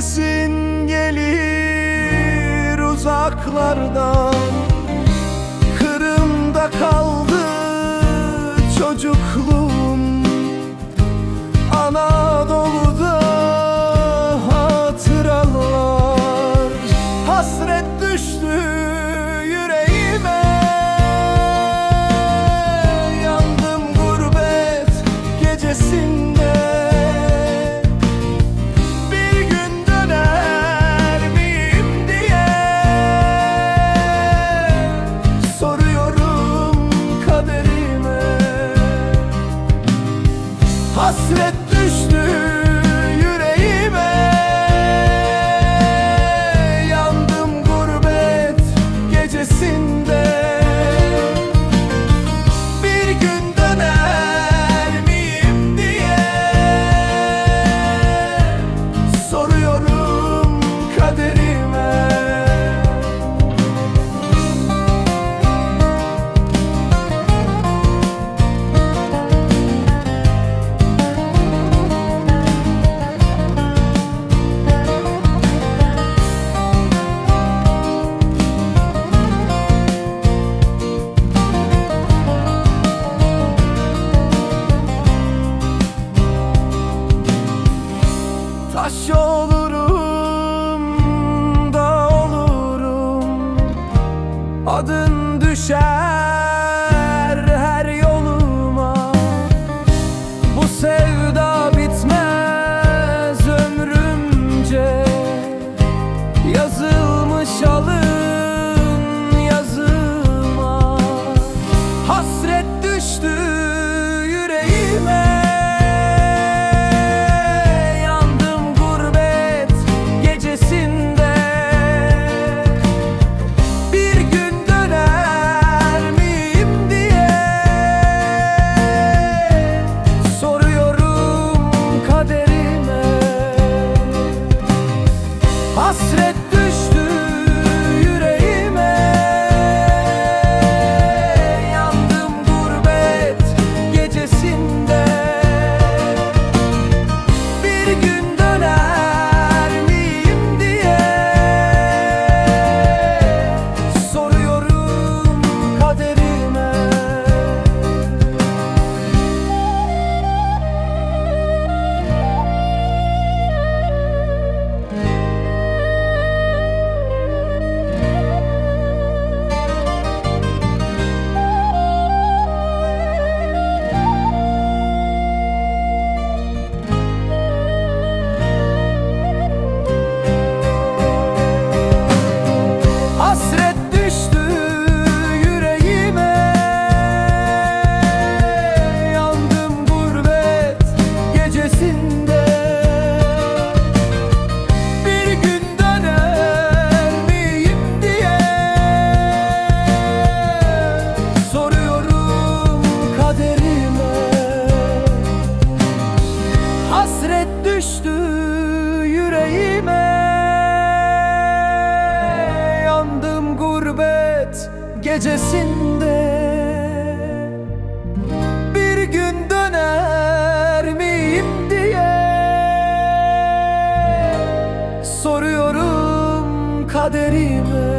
sesin gelir uzaklardan. Kırım'da kaldı çocukluğum, Anadolu'da hatıralar. Hasret düştü yüreğime, yandım gurbet gecesinde. Bir gün döner miyim diye soruyorum kaderime. Hasret düştü yüreğime, yandım gurbet gecesinde. Bir gün döner miyim diye soruyorum kaderime. Taş olurum, dağ olurum, adın düşer her yoluma. Bu sevda bitmez ömrümce, yazılmış alın yazıma. Hasret düştü yüreğime, hasret düştü yüreğime, yandım gurbet gecesinde. Bir gün döner miyim diye soruyorum kaderime. Hasret düştü yüreğime, yandım gurbet gecesinde. Bir gün döner miyim diye soruyorum kaderime. Hasret düştü yüreğime, yandım gurbet gecesinde. Bir gün döner miyim diye soruyorum kaderime.